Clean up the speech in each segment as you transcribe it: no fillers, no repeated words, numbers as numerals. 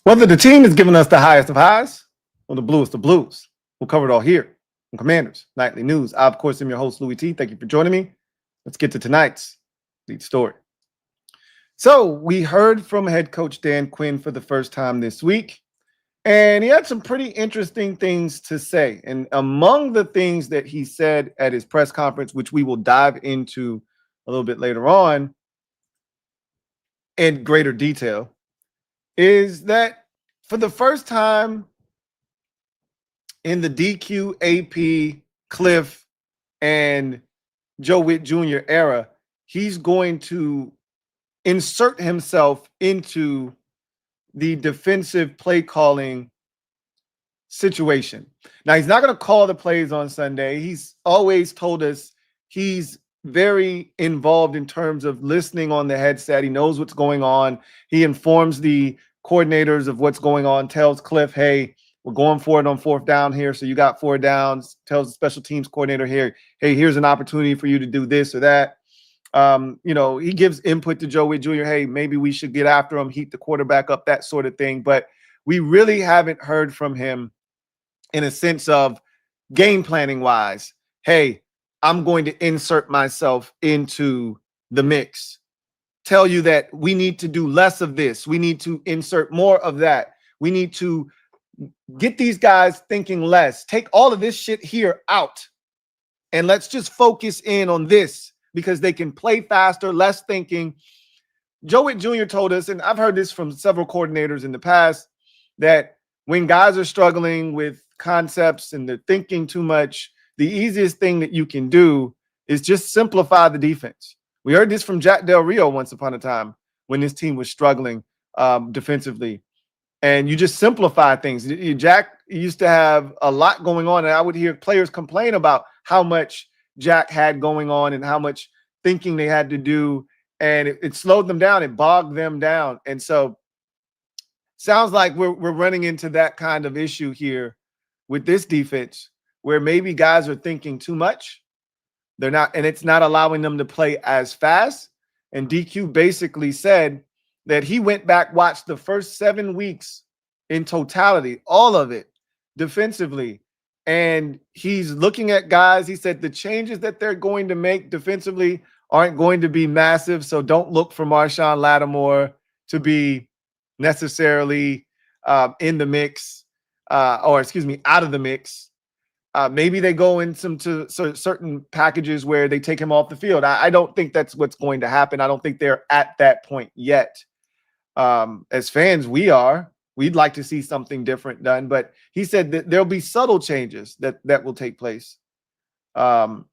Whether the team is giving us the highest of highs or the bluest of blues, we'll cover it all here on Commanders Nightly News. I, of course, am your host, Louie T. Thank you for joining me. Let's get to tonight's lead story. So we heard from head coach Dan Quinn for the first time this week, and he had some pretty interesting things to say. And among the things that he said at his press conference, which we will dive into a little bit later on in greater detail, is that for the first time in the DQ, AP, Cliff, and Joe Witt Jr. era, he's going to insert himself into the defensive play calling situation. Now, he's not going to call the plays on Sunday. He's always told us he's very involved in terms of listening on the headset. He knows what's going on. He informs the coordinators of what's going on, tells Cliff, hey, we're going for it on fourth down here, so you got 4 downs, tells the special teams coordinator here, hey, here's an opportunity for you to do this or that. He gives input to Joe Witt Jr., hey, maybe we should get after him, heat the quarterback up, that sort of thing. But we really haven't heard from him in a sense of game planning wise, hey, I'm going to insert myself into the mix. Tell you that we need to do less of this. We need to insert more of that. We need to get these guys thinking less. Take all of this shit here out. And let's just focus in on this because they can play faster, less thinking. Joe Witt Jr. told us, and I've heard this from several coordinators in the past, that when guys are struggling with concepts and they're thinking too much, the easiest thing that you can do is just simplify the defense. We heard this from Jack Del Rio once upon a time when his team was struggling defensively. And you just simplify things. Jack used to have a lot going on, and I would hear players complain about how much Jack had going on and how much thinking they had to do, and it slowed them down. It bogged them down. And so sounds like we're running into that kind of issue here with this defense where maybe guys are thinking too much. They're not, and it's not allowing them to play as fast. And DQ basically said that he went back, watched the first 7 weeks in totality, all of it defensively. And he's looking at guys. He said the changes that they're going to make defensively aren't going to be massive. So don't look for Marshawn Lattimore to be necessarily in the mix, out of the mix. Maybe they go in certain packages where they take him off the field. I don't think that's what's going to happen. I don't think they're at that point yet. As fans, we'd like to see something different done. But he said that there'll be subtle changes that will take place for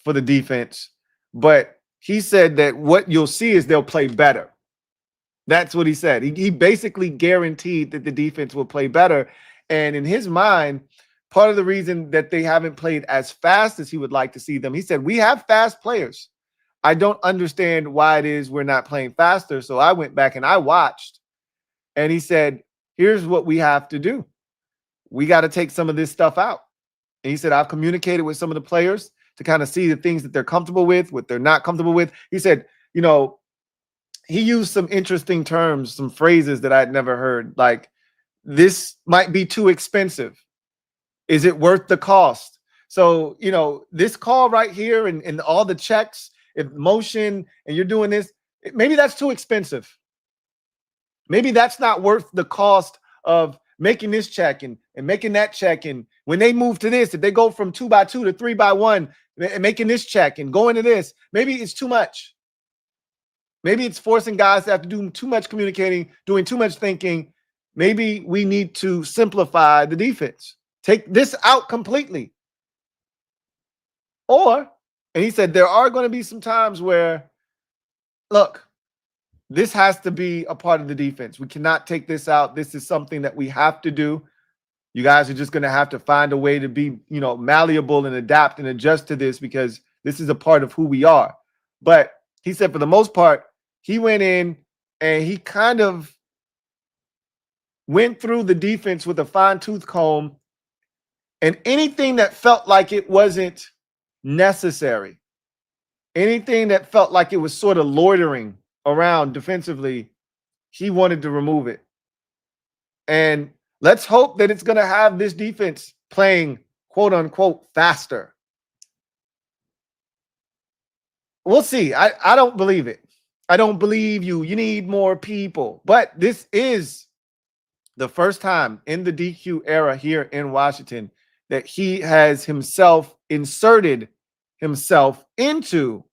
the defense. But he said that what you'll see is they'll play better. That's what he said. He basically guaranteed that the defense will play better. And in his mind, part of the reason that they haven't played as fast as he would like to see them, he said, we have fast players. I don't understand why it is we're not playing faster. So I went back and I watched. And he said, here's what we have to do. We got to take some of this stuff out. And he said, I've communicated with some of the players to kind of see the things that they're comfortable with, what they're not comfortable with. He said, he used some interesting terms, some phrases that I'd never heard. Like, this might be too expensive. Is it worth the cost? So, this call right here and all the checks, if motion, and you're doing this, maybe that's too expensive. Maybe that's not worth the cost of making this check and making that check. And when they move to this, if they go from 2x2 to 3x1, and making this check and going to this, maybe it's too much. Maybe it's forcing guys to have to do too much communicating, doing too much thinking. Maybe we need to simplify the defense. Take this out completely. And he said there are going to be some times where, look, this has to be a part of the defense. We cannot take this out. This is something that we have to do. You guys are just going to have to find a way to be, malleable and adapt and adjust to this because this is a part of who we are. But he said for the most part, he went in and he kind of went through the defense with a fine-tooth comb, and anything that felt like it wasn't necessary, anything that felt like it was sort of loitering around defensively, he wanted to remove it. And let's hope that it's going to have this defense playing quote unquote faster. We'll see. I don't believe it. I don't believe you. You need more people. But this is the first time in the DQ era here in Washington that he has himself inserted himself into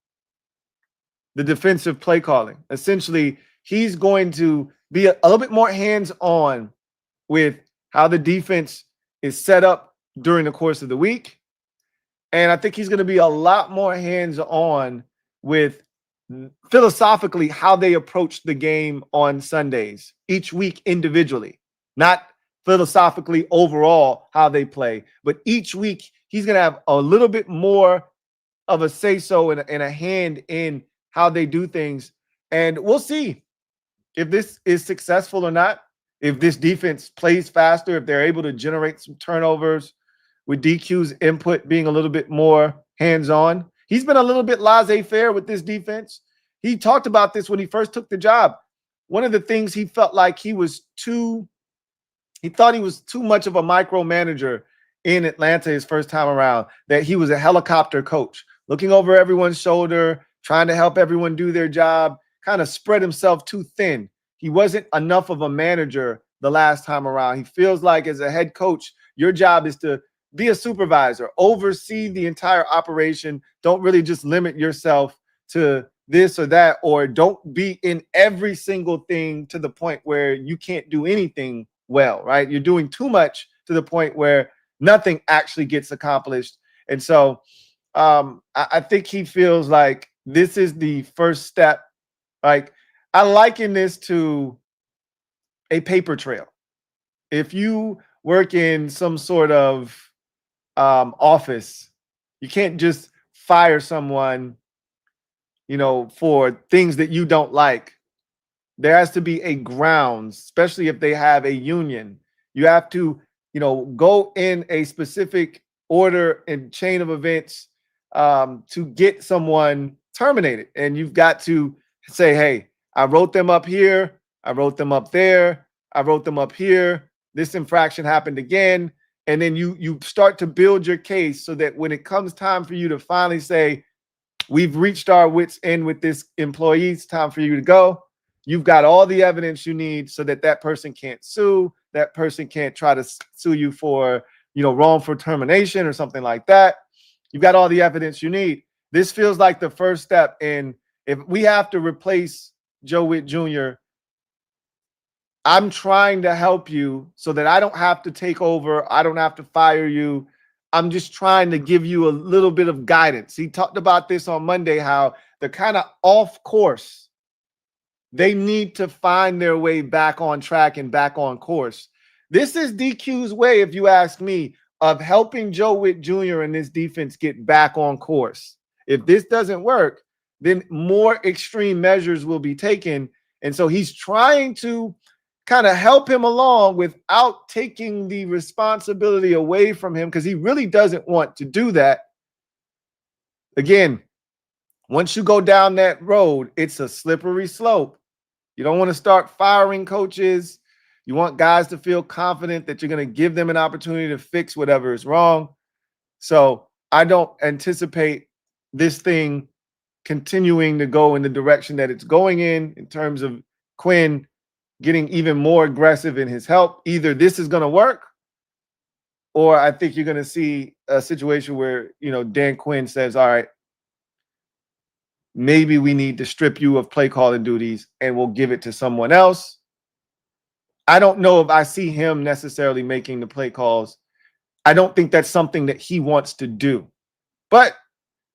the defensive play calling. Essentially, he's going to be a little bit more hands-on with how the defense is set up during the course of the week. And I think he's going to be a lot more hands-on with philosophically how they approach the game on Sundays, each week individually, not philosophically overall how they play, but each week he's going to have a little bit more of a say-so and a hand in how they do things. And we'll see if this is successful or not, if this defense plays faster, if they're able to generate some turnovers with DQ's input being a little bit more hands-on. He's been a little bit laissez-faire with this defense. He talked about this when he first took the job. One of the things he felt like he thought he was too much of a micromanager in Atlanta his first time around, that he was a helicopter coach, looking over everyone's shoulder, trying to help everyone do their job, kind of spread himself too thin. He wasn't enough of a manager the last time around. He feels like as a head coach, your job is to be a supervisor, oversee the entire operation. Don't really just limit yourself to this or that, or don't be in every single thing to the point where you can't do anything well, right? You're doing too much to the point where nothing actually gets accomplished. And so I think he feels like this is the first step. Like, I liken this to a paper trail. If you work in some sort of office, you can't just fire someone, for things that you don't like. There has to be a grounds, especially if they have a union. You have to, go in a specific order and chain of events to get someone terminated. And you've got to say, hey, I wrote them up here. I wrote them up there. I wrote them up here. This infraction happened again. And then you start to build your case so that when it comes time for you to finally say, we've reached our wits' end with this employee, it's time for you to go. You've got all the evidence you need so that that person can't sue. That person can't try to sue you for, wrongful termination or something like that. You've got all the evidence you need. This feels like the first step. And if we have to replace Joe Witt Jr., I'm trying to help you so that I don't have to take over. I don't have to fire you. I'm just trying to give you a little bit of guidance. He talked about this on Monday, how they're kind of off course. They need to find their way back on track and back on course. This is DQ's way, if you ask me, of helping Joe Witt Jr. and this defense get back on course. If this doesn't work, then more extreme measures will be taken. And so he's trying to kind of help him along without taking the responsibility away from him, because he really doesn't want to do that. Again, once you go down that road, it's a slippery slope. You don't want to start firing coaches. You want guys to feel confident that you're going to give them an opportunity to fix whatever is wrong. So I don't anticipate this thing continuing to go in the direction that it's going in terms of Quinn getting even more aggressive in his help. Either this is going to work, or I think you're going to see a situation where, Dan Quinn says, all right, maybe we need to strip you of play calling duties and we'll give it to someone else. I don't know if I see him necessarily making the play calls. I don't think that's something that he wants to do, but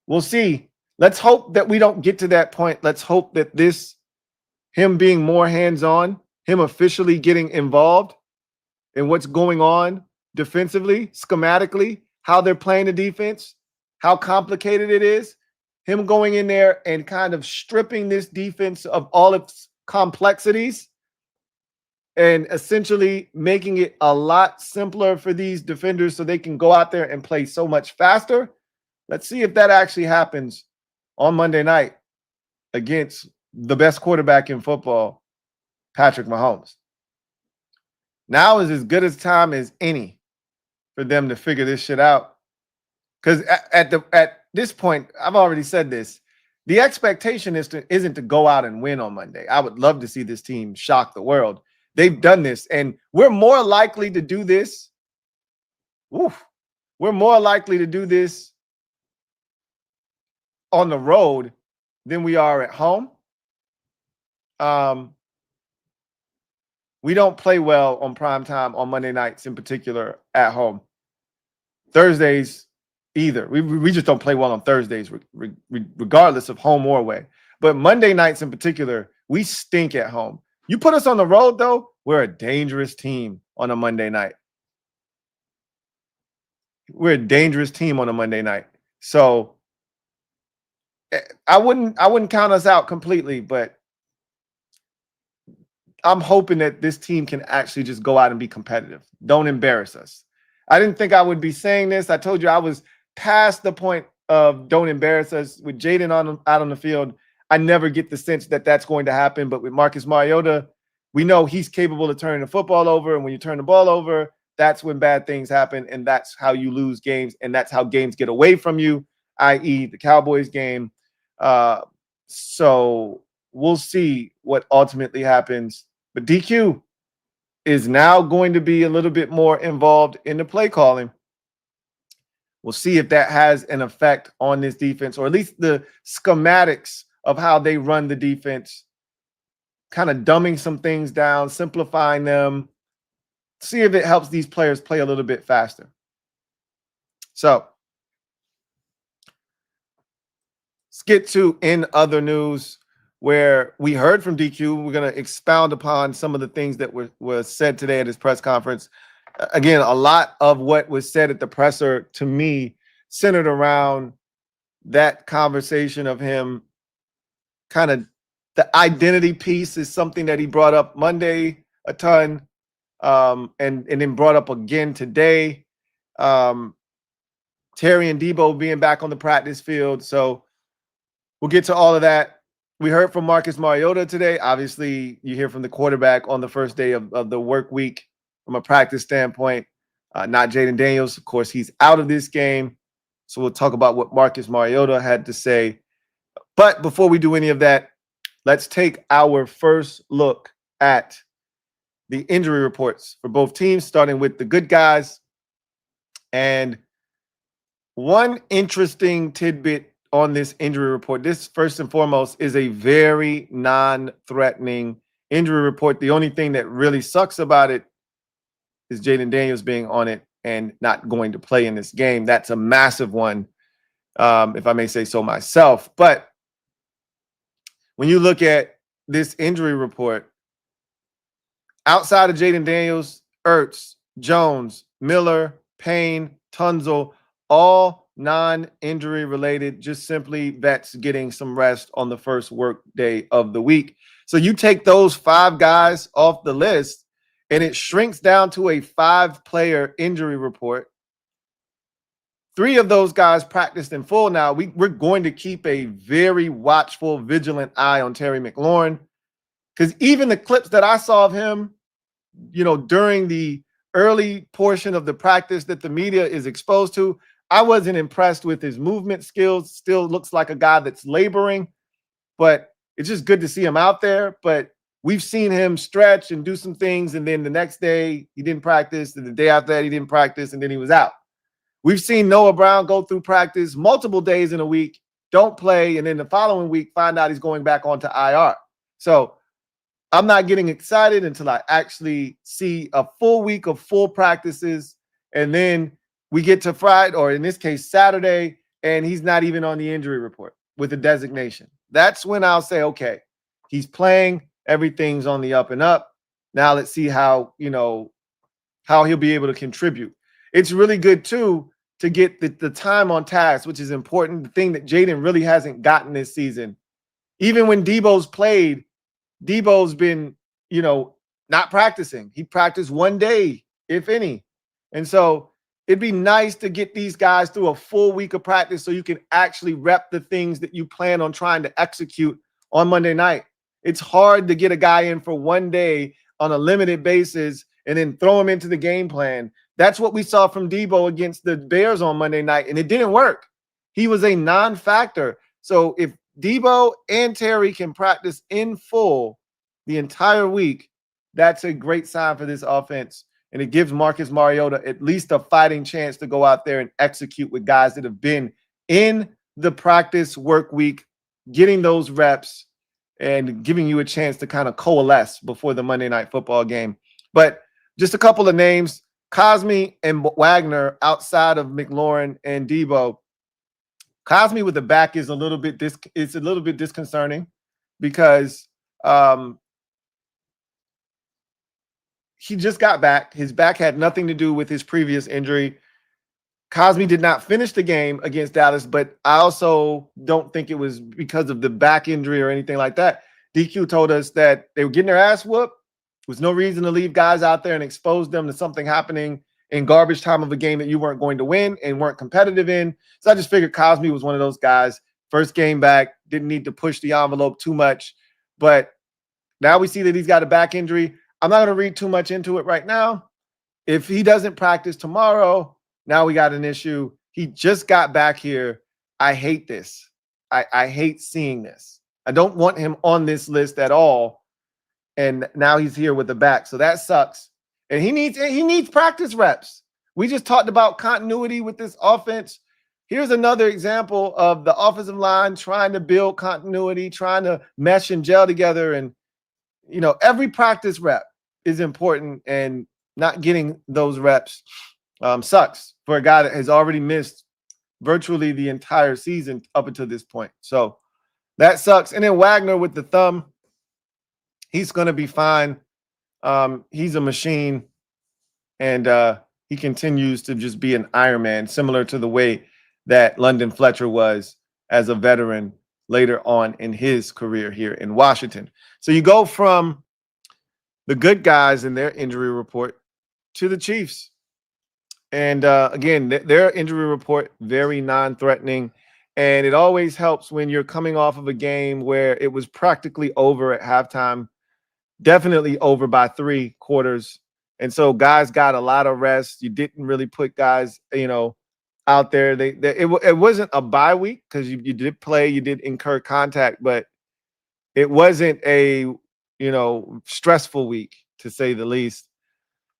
we'll see. Let's hope that we don't get to that point. Let's hope that him being more hands-on, him officially getting involved in what's going on defensively, schematically, how they're playing the defense, how complicated it is, him going in there and kind of stripping this defense of all its complexities and essentially making it a lot simpler for these defenders so they can go out there and play so much faster. Let's see if that actually happens on Monday night against the best quarterback in football, Patrick Mahomes. Now is as good a time as any for them to figure this shit out. Because at this point, I've already said this. The expectation isn't to go out and win on Monday. I would love to see this team shock the world. They've done this, and we're more likely to do this. Oof, we're more likely to do this on the road than we are at home. We don't play well on prime time on Monday nights, in particular at home. Thursdays either. We just don't play well on Thursdays, regardless of home or away. But Monday nights in particular, we stink at home. You put us on the road, though, we're a dangerous team on a Monday night. We're a dangerous team on a Monday night. So I wouldn't count us out completely, but I'm hoping that this team can actually just go out and be competitive. Don't embarrass us. I didn't think I would be saying this. I told you I was past the point of don't embarrass us. With Jaden out on the field, I never get the sense that that's going to happen. But with Marcus Mariota, we know he's capable of turning the football over. And when you turn the ball over, that's when bad things happen. And that's how you lose games. And that's how games get away from you, i.e. the Cowboys game. So we'll see what ultimately happens. But DQ is now going to be a little bit more involved in the play calling. We'll see if that has an effect on this defense, or at least the schematics of how they run the defense, kind of dumbing some things down, simplifying them. See if it helps these players play a little bit faster. So let's get to in other news, where we heard from DQ. We're going to expound upon some of the things that were said today at his press conference. Again, a lot of what was said at the presser, to me, centered around that conversation of him. Kind of the identity piece is something that he brought up Monday a ton, and then brought up again today. Terry and Debo being back on the practice field. So we'll get to all of that. We heard from Marcus Mariota today. Obviously, you hear from the quarterback on the first day of the work week from a practice standpoint. Not Jaden Daniels. Of course, he's out of this game. So we'll talk about what Marcus Mariota had to say. But before we do any of that, let's take our first look at the injury reports for both teams, starting with the good guys. And one interesting tidbit on this injury report, this first and foremost is a very non-threatening injury report. The only thing that really sucks about it is Jaden Daniels being on it and not going to play in this game. That's a massive one, if I may say so myself. But when you look at this injury report, outside of Jaden Daniels, Ertz, Jones, Miller, Payne, Tunzel, all non-injury related, just simply vets getting some rest on the first work day of the week. So you take those 5 guys off the list, and it shrinks down to a 5-player injury report. 3 of those guys practiced in full. Now, we're going to keep a very watchful, vigilant eye on Terry McLaurin, because even the clips that I saw of him, during the early portion of the practice that the media is exposed to, I wasn't impressed with his movement skills. Still looks like a guy that's laboring, but it's just good to see him out there. But we've seen him stretch and do some things, and then the next day he didn't practice, and the day after that he didn't practice, and then he was out. We've seen Noah Brown go through practice multiple days in a week, don't play, and then the following week find out he's going back onto IR. So I'm not getting excited until I actually see a full week of full practices, and then we get to Friday, or in this case, Saturday, and he's not even on the injury report with a designation. That's when I'll say, okay, he's playing, everything's on the up and up. Now let's see how he'll be able to contribute. It's really good, too, to get the time on task, which is important. The thing that Jaden really hasn't gotten this season. Even when Debo's played, Debo's been, not practicing. He practiced one day, if any. And so it'd be nice to get these guys through a full week of practice so you can actually rep the things that you plan on trying to execute on Monday night. It's hard to get a guy in for one day on a limited basis and then throw him into the game plan. That's what we saw from Debo against the Bears on Monday night, and it didn't work. He was a non-factor. So if Debo and Terry can practice in full the entire week, that's a great sign for this offense. And it gives Marcus Mariota at least a fighting chance to go out there and execute with guys that have been in the practice work week, getting those reps and giving you a chance to kind of coalesce before the Monday Night Football game. But just a couple of names, Cosme and Wagner outside of McLaurin and Debo. Cosme with the back is a little bit disconcerting because he just got back. His back had nothing to do with his previous injury. Cosme did not finish the game against Dallas, but I also don't think it was because of the back injury or anything like that. DQ told us that they were getting their ass whooped. There was no reason to leave guys out there and expose them to something happening in garbage time of a game that you weren't going to win and weren't competitive in. So I just figured Cosme was one of those guys. First game back, didn't need to push the envelope too much. But now we see that he's got a back injury. I'm not going to read too much into it right now. If he doesn't practice tomorrow, now we got an issue. He just got back here. I hate this. I hate seeing this. I don't want him on this list at all. And now he's here with the back. So that sucks. And he needs practice reps. We just talked about continuity with this offense. Here's another example of the offensive line trying to build continuity, trying to mesh and gel together. And, every practice rep is important, and not getting those reps sucks for a guy that has already missed virtually the entire season up until this point. So that sucks. And then Wagner with the thumb, he's going to be fine. He's a machine, and he continues to just be an Iron Man, similar to the way that London Fletcher was as a veteran later on in his career here in Washington. So you go from the good guys in their injury report to the Chiefs. And again, their injury report, very non-threatening. And it always helps when you're coming off of a game where it was practically over at halftime, definitely over by 3 quarters. And so guys got a lot of rest. You didn't really put guys, out there. It wasn't a bye week because you did play, you did incur contact, but it wasn't a, stressful week, to say the least.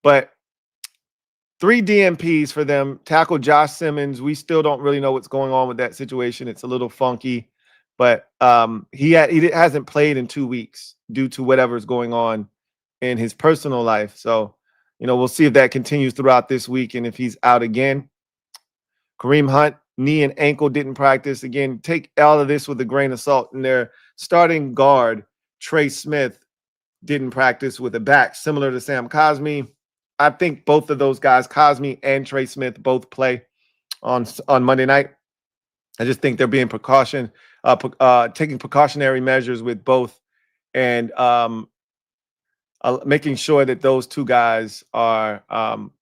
But 3 DMPs for them. Tackle Josh Simmons. We still don't really know what's going on with that situation. It's a little funky, but he hasn't played in 2 weeks due to whatever's going on in his personal life. So, we'll see if that continues throughout this week and if he's out again. Kareem Hunt, knee and ankle, didn't practice. Again, take all of this with a grain of salt. And their starting guard, Trey Smith, didn't practice with a back, similar to Sam Cosme. I think both of those guys, Cosme and Trey Smith, both play on Monday night. I just think they're being taking precautionary measures with both, and making sure that those 2 guys are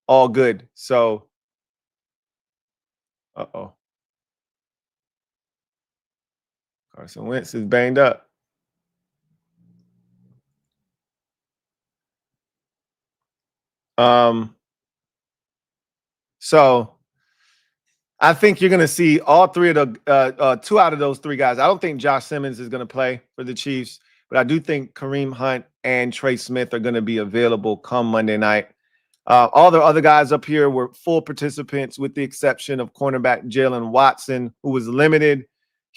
all good. So, Carson Wentz is banged up. So I think you're going to see all 3 of the 2 out of those 3 guys. I don't think Josh Simmons is going to play for the Chiefs, but I do think Kareem Hunt and Trey Smith are going to be available come Monday night. All the other guys up here were full participants, with the exception of cornerback Jalen Watson, who was limited.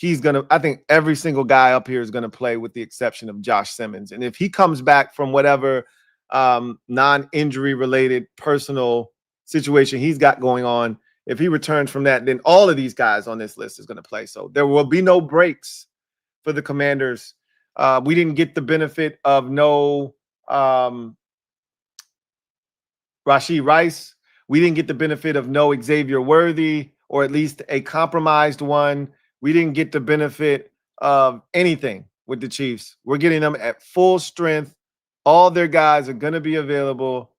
I think every single guy up here is going to play, with the exception of Josh Simmons. And if he comes back from whatever non-injury related personal situation he's got going on, if he returns from that, then all of these guys on this list is going to play. So there will be no breaks for the Commanders. We didn't get the benefit of no Rashee Rice. We didn't get the benefit of no Xavier Worthy, or at least a compromised one. We didn't get the benefit of anything with the Chiefs. We're getting them at full strength. All their guys are going to be available.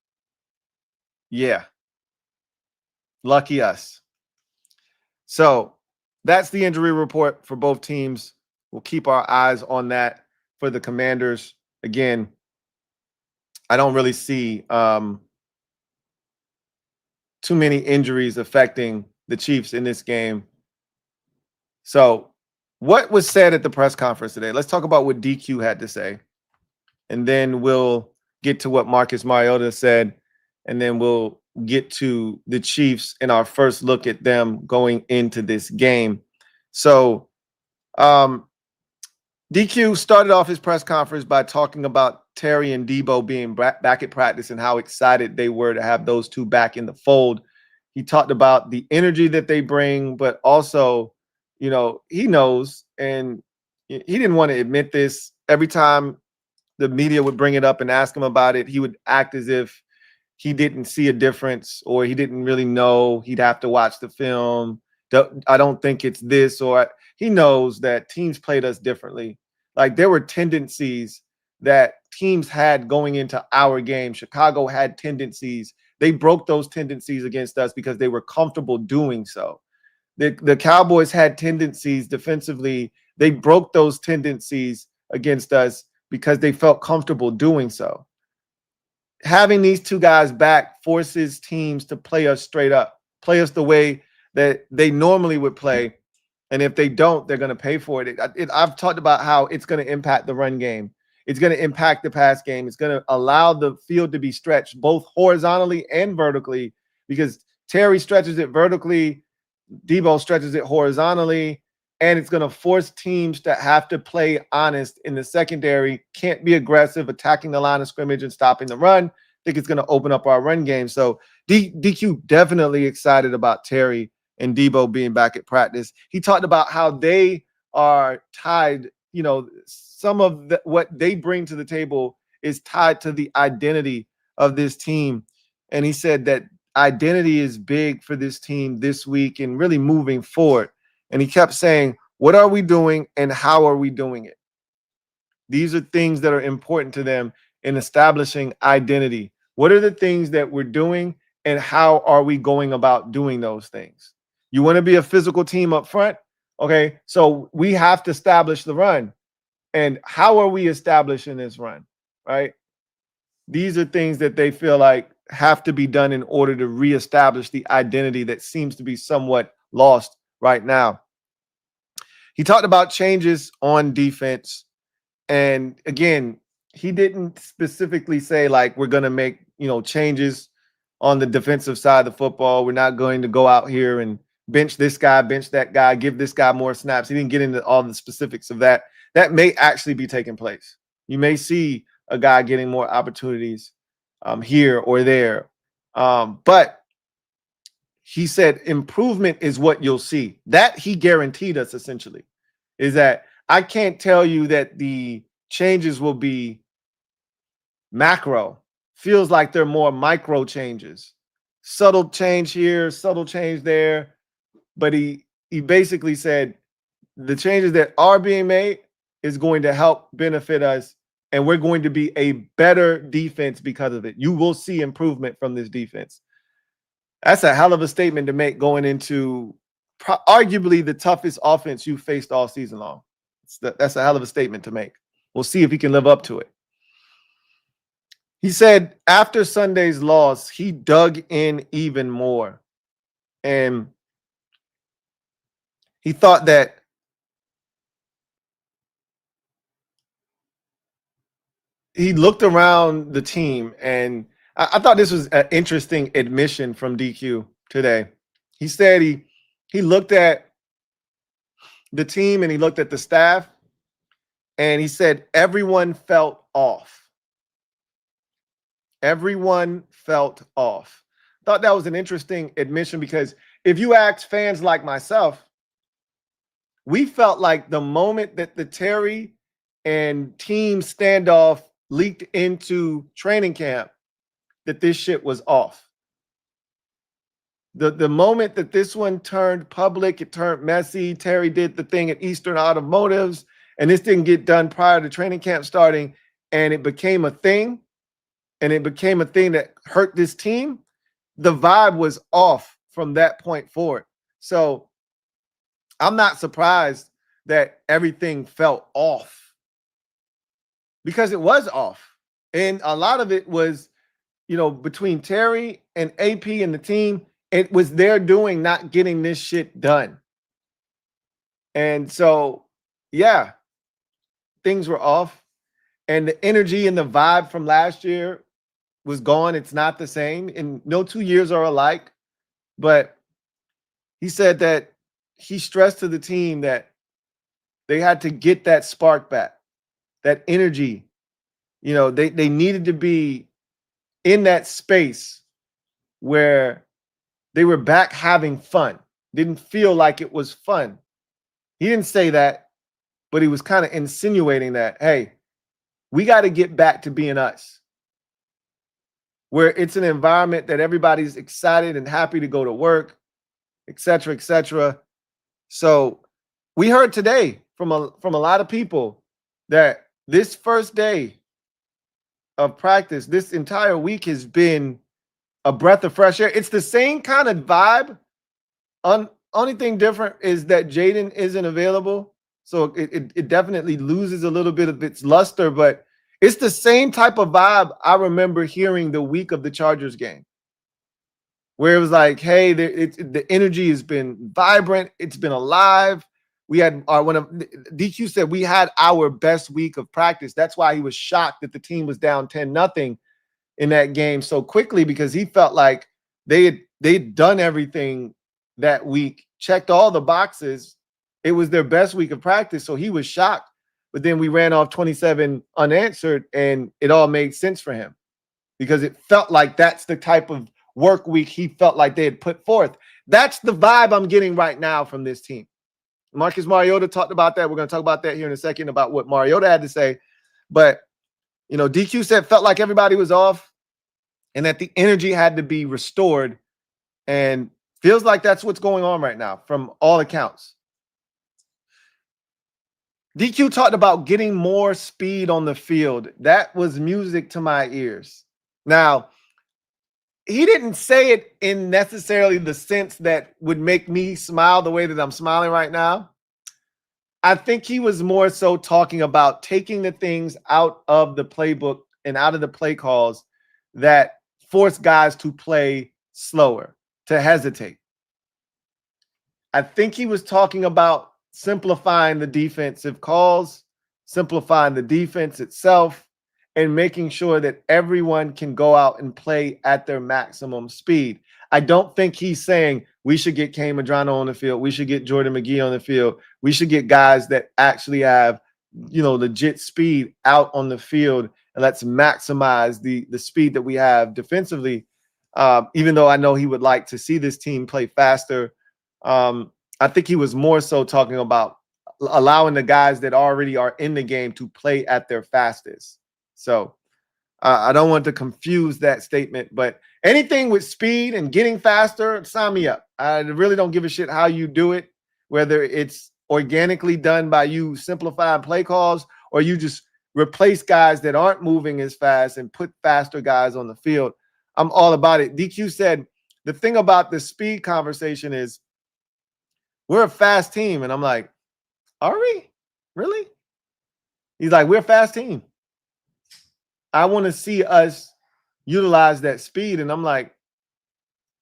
Yeah. Lucky us. So that's the injury report for both teams. We'll keep our eyes on that for the Commanders. Again, I don't really see too many injuries affecting the Chiefs in this game. So, what was said at the press conference today? Let's talk about what DQ had to say, and then we'll get to what Marcus Mariota said, and then we'll get to the Chiefs and our first look at them going into this game. So, DQ started off his press conference by talking about Terry and Debo being back at practice and how excited they were to have those two back in the fold. He talked about the energy that they bring, but also, he knows, and he didn't want to admit this. Every time the media would bring it up and ask him about it, he would act as if he didn't see a difference or he didn't really know. He'd have to watch the film. I don't think it's this, or he knows that teams played us differently. Like, there were tendencies that teams had going into our game. Chicago had tendencies. They broke those tendencies against us because they were comfortable doing so. The Cowboys had tendencies defensively. They broke those tendencies against us because they felt comfortable doing so. Having these two guys back forces teams to play us straight up, play us the way that they normally would play. And if they don't, they're going to pay for it. I've talked about how it's going to impact the run game. It's going to impact the pass game. It's going to allow the field to be stretched both horizontally and vertically, because Terry stretches it vertically, Debo stretches it horizontally, and it's going to force teams to have to play honest in the secondary. Can't be aggressive, attacking the line of scrimmage and stopping the run. I think it's going to open up our run game. So DQ definitely excited about Terry and Debo being back at practice. He talked about how they are tied. Some of what they bring to the table is tied to the identity of this team. And he said that identity is big for this team this week and really moving forward. And he kept saying, what are we doing and how are we doing it? These are things that are important to them in establishing identity. What are the things that we're doing and how are we going about doing those things? You want to be a physical team up front? Okay, so we have to establish the run. And how are we establishing this run, right? These are things that they feel like have to be done in order to reestablish the identity that seems to be somewhat lost right now. He talked about changes on defense. And again, he didn't specifically say, like, we're going to make, changes on the defensive side of the football. We're not going to go out here and bench this guy, bench that guy, give this guy more snaps. He didn't get into all the specifics of that. That may actually be taking place. You may see a guy getting more opportunities here or there. But he said improvement is what you'll see. That he guaranteed us, essentially, is that I can't tell you that the changes will be macro. Feels like they're more micro changes. Subtle change here, subtle change there. But he basically said the changes that are being made is going to help benefit us, and we're going to be a better defense because of it. You will see improvement from this defense. That's a hell of a statement to make going into arguably the toughest offense you faced all season long. That's a hell of a statement to make. We'll see if he can live up to it. He said after Sunday's loss, he dug in even more. And he thought that he looked around the team, and I thought this was an interesting admission from DQ today. He said he looked at the team and he looked at the staff, and he said everyone felt off. Everyone felt off. Thought that was an interesting admission, because if you ask fans like myself, we felt like the moment that the Terry and team standoff leaked into training camp, that this shit was off. The moment that this one turned public, it turned messy. Terry did the thing at Eastern Automotives, and this didn't get done prior to training camp starting, and it became a thing, and it became a thing that hurt this team. The vibe was off from that point forward. So I'm not surprised that everything felt off, because it was off. And a lot of it was, between Terry and AP and the team, it was their doing, not getting this shit done. And so, yeah, things were off. And the energy and the vibe from last year was gone. It's not the same. And no 2 years are alike. But he said that he stressed to the team that they had to get that spark back, that energy. You know, they needed to be in that space where they were back having fun. Didn't feel like it was fun. He didn't say that, but he was kind of insinuating that, hey, we got to get back to being us, where it's an environment that everybody's excited and happy to go to work, et cetera, et cetera. So we heard today from a lot of people that this first day of practice, this entire week has been a breath of fresh air. It's the same kind of vibe. Only thing different is that Jaden isn't available. So it definitely loses a little bit of its luster, but it's the same type of vibe I remember hearing the week of the Chargers game, where it was like, hey, the energy has been vibrant. It's been alive. We had DQ said we had our best week of practice. That's why he was shocked that the team was down 10-0 in that game so quickly, because he felt like they'd done everything that week, checked all the boxes. It was their best week of practice, so he was shocked. But then we ran off 27 unanswered, and it all made sense for him because it felt like that's the type of work week he felt like they had put forth. That's the vibe I'm getting right now from this team. Marcus Mariota talked about that. We're going to talk about that here in a second, about what Mariota had to say. But, you know, DQ said felt like everybody was off and that the energy had to be restored, and feels like that's what's going on right now from all accounts. DQ talked about getting more speed on the field. That was music to my ears. Now, he didn't say it in necessarily the sense that would make me smile the way that I'm smiling right now. I think he was more so talking about taking the things out of the playbook and out of the play calls that force guys to play slower, to hesitate. I think he was talking about simplifying the defensive calls, simplifying the defense itself, and making sure that everyone can go out and play at their maximum speed. I don't think he's saying we should get Kane Madrano on the field, we should get Jordan McGee on the field, we should get guys that actually have, you know, legit speed out on the field, and let's maximize the speed that we have defensively. Even though I know he would like to see this team play faster. I think he was more so talking about allowing the guys that already are in the game to play at their fastest. So I don't want to confuse that statement, but anything with speed and getting faster, sign me up. I really don't give a shit how you do it, whether it's organically done by you simplifying play calls or you just replace guys that aren't moving as fast and put faster guys on the field. I'm all about it. DQ said the thing about the speed conversation is we're a fast team. And I'm like, are we? Really? He's like, we're a fast team. I want to see us utilize that speed. And I'm like,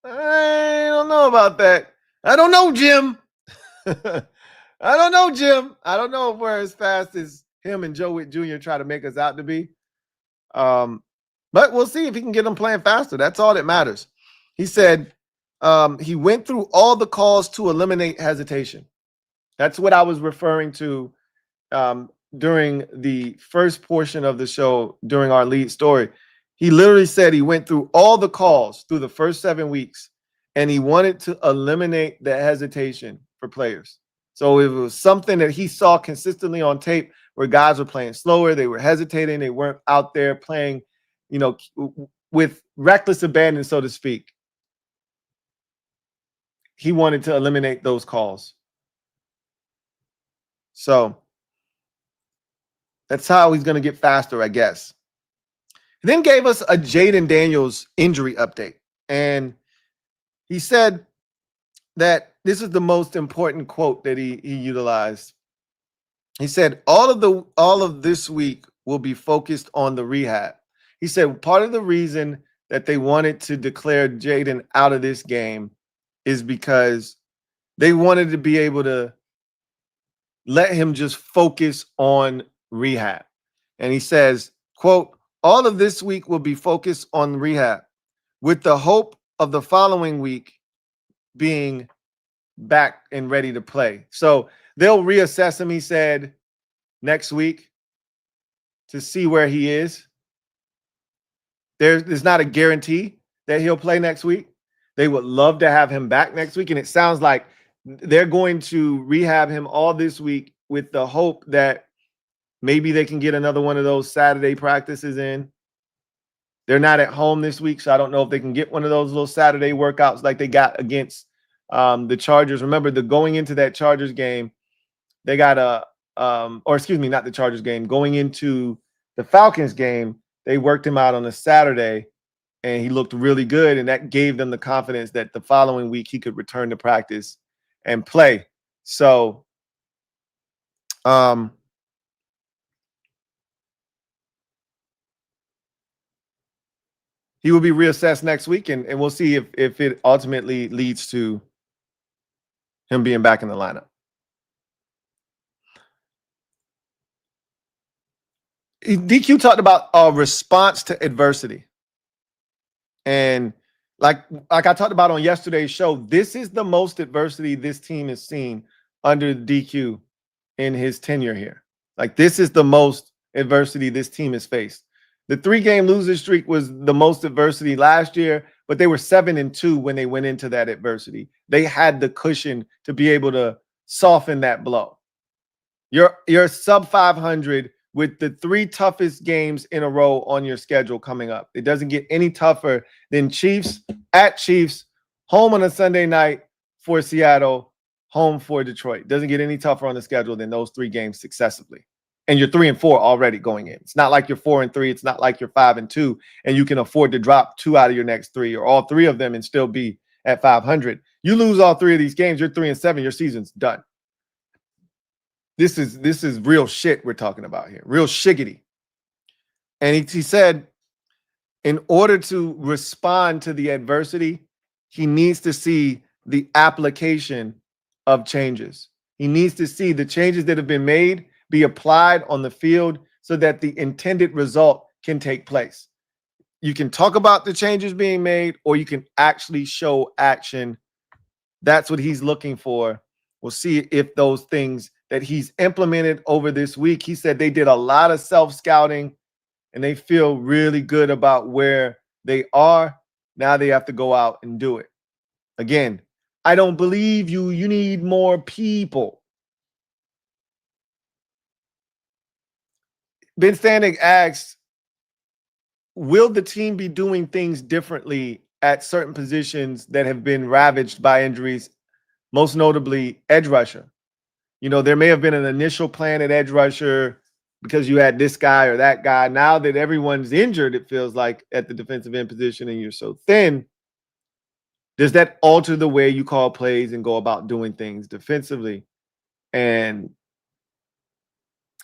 I don't know about that. I don't know, Jim. I don't know, Jim. I don't know if we're as fast as him and Joe Witt Jr. try to make us out to be. But we'll see if he can get them playing faster. That's all that matters. He said he went through all the calls to eliminate hesitation. That's what I was referring to during the first portion of the show, during our lead story. He literally said he went through all the calls through the first 7 weeks, and he wanted to eliminate the hesitation for players. So it was something that he saw consistently on tape where guys were playing slower, they were hesitating, they weren't out there playing, you know, with reckless abandon, so to speak. He wanted to eliminate those calls. So that's how he's going to get faster, I guess. He then gave us a Jaden Daniels injury update. And he said that this is the most important quote that he utilized. He said, all of this week will be focused on the rehab. He said part of the reason that they wanted to declare Jaden out of this game is because they wanted to be able to let him just focus on rehab. And he says, quote, all of this week will be focused on rehab with the hope of the following week being back and ready to play. So they'll reassess him, he said, next week to see where he is. There's not a guarantee that he'll play next week. They would love to have him back next week. And it sounds like they're going to rehab him all this week with the hope that maybe they can get another one of those Saturday practices in. They're not at home this week, so I don't know if they can get one of those little Saturday workouts like they got against the Chargers. Remember, going into that Chargers game, they got or excuse me, not the Chargers game. Going into the Falcons game, they worked him out on a Saturday, and he looked really good, and that gave them the confidence that the following week he could return to practice and play. So, he will be reassessed next week, and we'll see if it ultimately leads to him being back in the lineup. DQ talked about a response to adversity. And like I talked about on yesterday's show, this is the most adversity this team has seen under DQ in his tenure here. Like, this is the most adversity this team has faced. The 3-game losing streak was the most adversity last year, but they were 7-2 when they went into that adversity. They had the cushion to be able to soften that blow. You're sub 500 with the 3 toughest games in a row on your schedule coming up. It doesn't get any tougher than Chiefs, at Chiefs, home on a Sunday night for Seattle, home for Detroit. It doesn't get any tougher on the schedule than those 3 games successively. And you're 3-4 already going in. It's not like you're 4-3. It's not like you're 5-2, and you can afford to drop 2 out of your next 3 or all 3 of them and still be at 500. You lose all 3 of these games, you're 3-7. Your season's done. This is real shit we're talking about here, real shiggity. And he said, in order to respond to the adversity, he needs to see the application of changes. He needs to see the changes that have been made be applied on the field so that the intended result can take place. You can talk about the changes being made, or you can actually show action. That's what he's looking for. We'll see if those things that he's implemented over this week, he said they did a lot of self-scouting and they feel really good about where they are. Now they have to go out and do it. Again, I don't believe you. You need more people. Ben Standing asks, will the team be doing things differently at certain positions that have been ravaged by injuries, most notably edge rusher? You know, there may have been an initial plan at edge rusher because you had this guy or that guy. Now that everyone's injured, it feels like at the defensive end position and you're so thin, does that alter the way you call plays and go about doing things defensively? And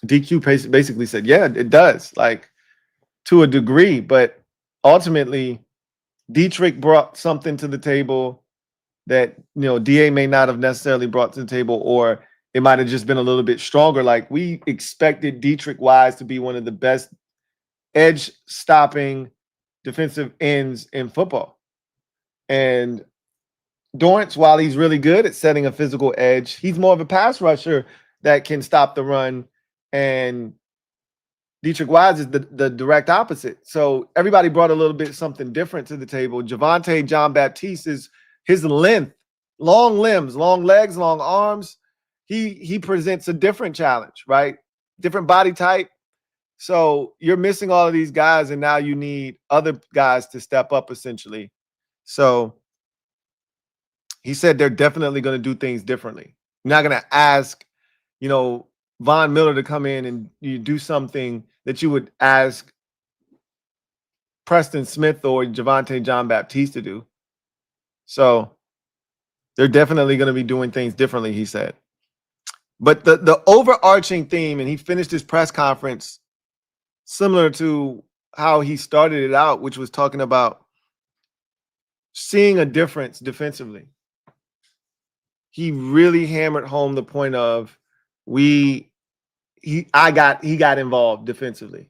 DQ basically said, yeah, it does, like, to a degree. But ultimately, Dietrich brought something to the table that, you know, DA may not have necessarily brought to the table, or it might have just been a little bit stronger. Like, we expected Dietrich Wise to be one of the best edge stopping defensive ends in football. And Dorrance, while he's really good at setting a physical edge, he's more of a pass rusher that can stop the run. And Dietrich Wise is the direct opposite. So everybody brought a little bit something different to the table. Javonte Jean-Baptiste is his length, long limbs, long legs, long arms. He presents a different challenge, right? Different body type. So you're missing all of these guys, and now you need other guys to step up, essentially. So he said they're definitely going to do things differently. You're not going to ask, you know, Von Miller to come in and you do something that you would ask Preston Smith or Javonte Jean-Baptiste to do. So they're definitely going to be doing things differently, he said. But the overarching theme, and he finished his press conference similar to how he started it out, which was talking about seeing a difference defensively. he really hammered home the point of he got involved defensively.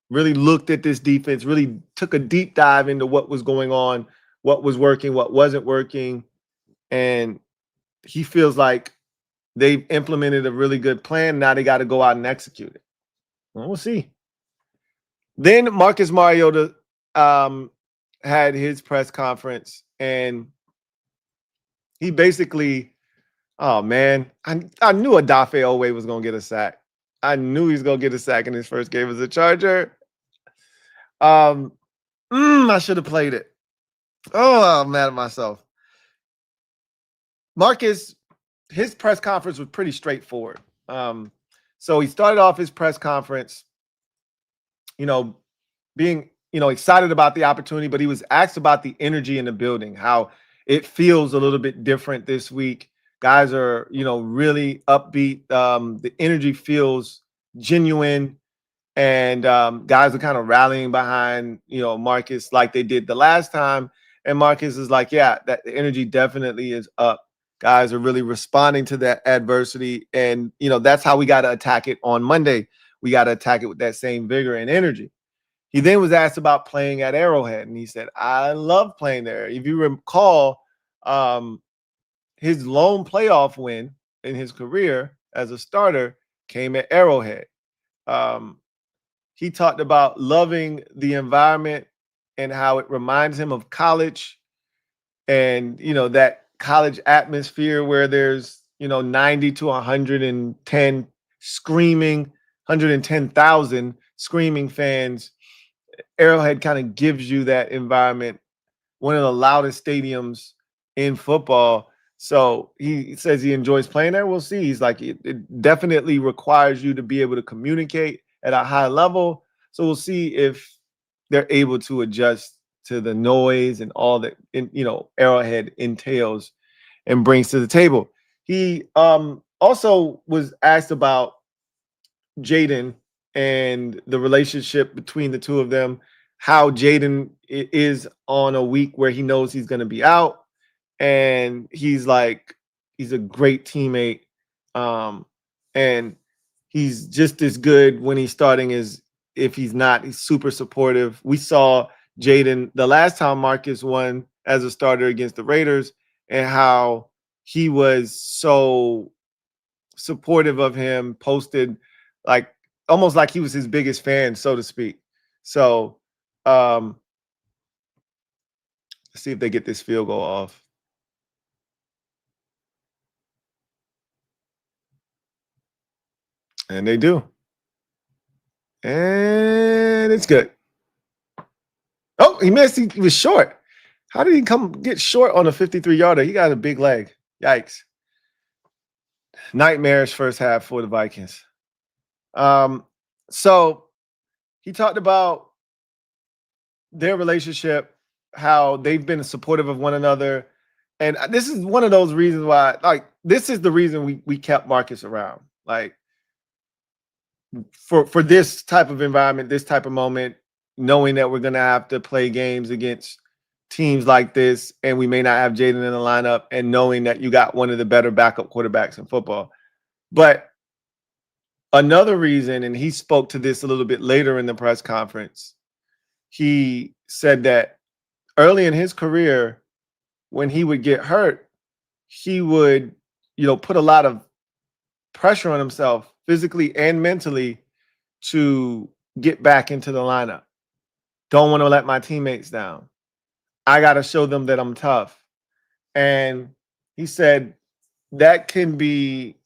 Really looked at this defense, really took a deep dive into what was going on, what was working, what wasn't working. And he feels like they've implemented a really good plan. Now they got to go out and execute it. Well, we'll see. Then Marcus Mariota had his press conference, and he basically, oh man, I knew Odafe Owe was going to get a sack. I knew he was going to get a sack in his first game as a Charger. I should have played it. Oh, I'm mad at myself. Marcus, his press conference was pretty straightforward. So he started off his press conference, being, excited about the opportunity, but he was asked about the energy in the building, how it feels a little bit different this week. Guys are, really upbeat. The energy feels genuine. And guys are kind of rallying behind, Marcus like they did the last time. And Marcus is like, yeah, that the energy definitely is up. Guys are really responding to that adversity. And, that's how we got to attack it on Monday. We got to attack it with that same vigor and energy. He then was asked about playing at Arrowhead. And he said, I love playing there. If you recall, his lone playoff win in his career as a starter came at Arrowhead. He talked about loving the environment and how it reminds him of college and, that college atmosphere where there's, 90 to 110 screaming, 110,000 screaming fans. Arrowhead kind of gives you that environment, one of the loudest stadiums in football. So he says he enjoys playing there. We'll see. He's like, it definitely requires you to be able to communicate at a high level. So we'll see if they're able to adjust to the noise and all that, Arrowhead entails and brings to the table. He also was asked about Jaden and the relationship between the two of them, how Jaden is on a week where he knows he's going to be out. And he's like, he's a great teammate. And he's just as good when he's starting as if he's not. He's super supportive. We saw Jaden the last time Marcus won as a starter against the Raiders and how he was so supportive of him, posted like almost like he was his biggest fan, so to speak. So let's see if they get this field goal off. And they do. And it's good. Oh, he missed. He was short. How did he get short on a 53-yarder? He got a big leg. Yikes. Nightmarish first half for the Vikings. So he talked about their relationship, how they've been supportive of one another. And this is one of those reasons why, this is the reason we kept Marcus around. For this type of environment, this type of moment, knowing that we're going to have to play games against teams like this, and we may not have Jaden in the lineup, and knowing that you got one of the better backup quarterbacks in football. But another reason, and he spoke to this a little bit later in the press conference, he said that early in his career, when he would get hurt, he would, put a lot of pressure on himself physically and mentally to get back into the lineup. Don't want to let my teammates down. I got to show them that I'm tough. And he said that can be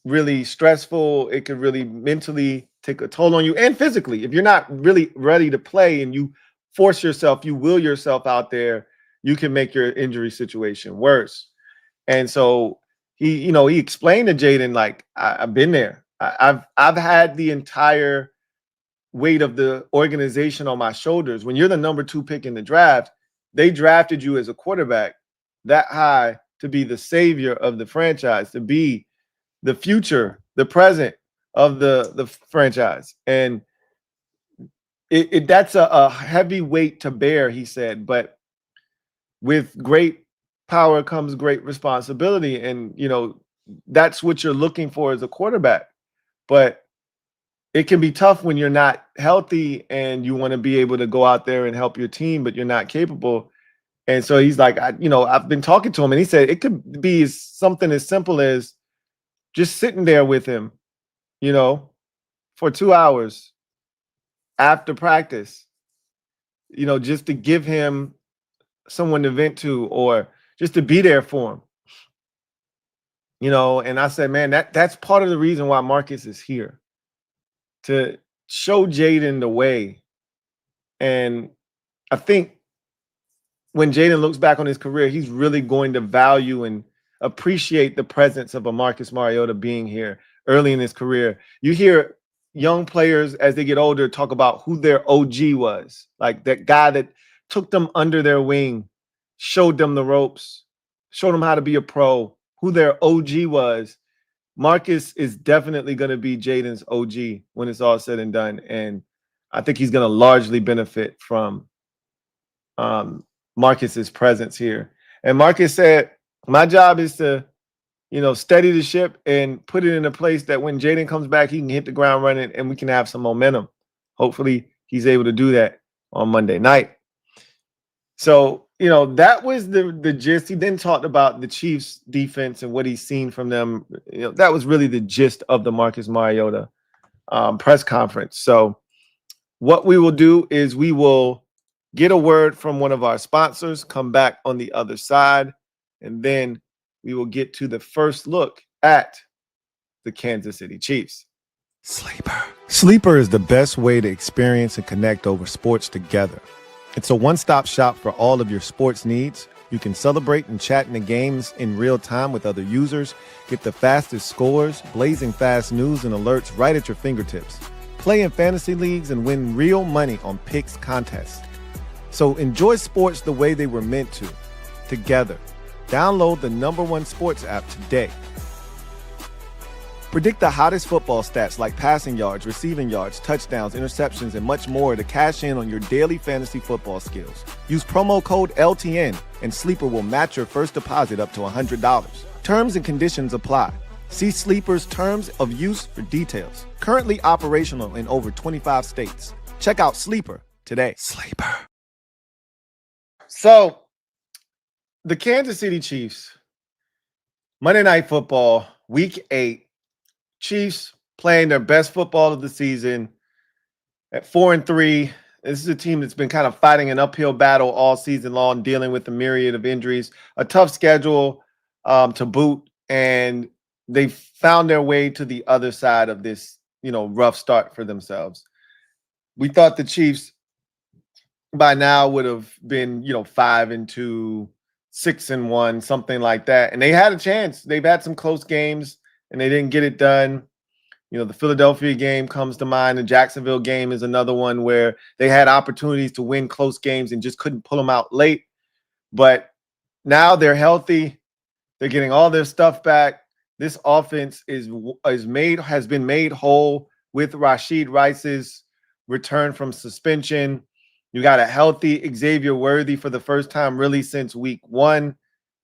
really stressful. It could really mentally take a toll on you and physically. If you're not really ready to play and you force yourself, you will yourself out there, you can make your injury situation worse. And so he explained to Jaden, like, I've been there. I've had the entire weight of the organization on my shoulders. When you're the number 2 pick in the draft, they drafted you as a quarterback that high to be the savior of the franchise, to be the future, the present of the franchise. And that's a heavy weight to bear, he said. But with great power comes great responsibility. And, that's what you're looking for as a quarterback. But it can be tough when you're not healthy and you want to be able to go out there and help your team, but you're not capable. And so he's like, I've been talking to him, and he said it could be something as simple as just sitting there with him, for 2 hours after practice, just to give him someone to vent to, or just to be there for him. And I said, man, that's part of the reason why Marcus is here, to show Jaden the way. And I think when Jaden looks back on his career, he's really going to value and appreciate the presence of a Marcus Mariota being here early in his career. You hear young players as they get older talk about who their OG was, like that guy that took them under their wing, showed them the ropes, showed them how to be a pro, who their OG was. Marcus is definitely going to be Jaden's OG when it's all said and done. And I think he's going to largely benefit from Marcus's presence here. And Marcus said, my job is to, steady the ship and put it in a place that when Jaden comes back, he can hit the ground running and we can have some momentum. Hopefully he's able to do that on Monday night. So, that was the gist. He then talked about the Chiefs defense and what he's seen from them. That was really the gist of the Marcus Mariota press conference. So what we will do is we will get a word from one of our sponsors, come back on the other side, and then we will get to the first look at the Kansas City Chiefs. Sleeper. Sleeper is the best way to experience and connect over sports together. It's a one-stop shop for all of your sports needs. You can celebrate and chat in the games in real time with other users, get the fastest scores, blazing fast news and alerts right at your fingertips. Play in fantasy leagues and win real money on picks contests. So enjoy sports the way they were meant to, together. Download the #1 sports app today. Predict the hottest football stats like passing yards, receiving yards, touchdowns, interceptions, and much more to cash in on your daily fantasy football skills. Use promo code LTN and Sleeper will match your first deposit up to $100. Terms and conditions apply. See Sleeper's terms of use for details. Currently operational in over 25 states. Check out Sleeper today. Sleeper. So, the Kansas City Chiefs, Monday Night Football, Week 8. Chiefs playing their best football of the season at 4-3. This is a team that's been kind of fighting an uphill battle all season long, dealing with a myriad of injuries, a tough schedule to boot, and they found their way to the other side of this, rough start for themselves. We thought the Chiefs by now would have been, 5-2, 6-1, something like that, and they had a chance. They've had some close games, and they didn't get it done. The Philadelphia game comes to mind. The Jacksonville game is another one where they had opportunities to win close games and just couldn't pull them out late. But now they're healthy. They're getting all their stuff back. This offense has been made whole with Rashid Rice's return from suspension. You got a healthy Xavier Worthy for the first time really since week 1,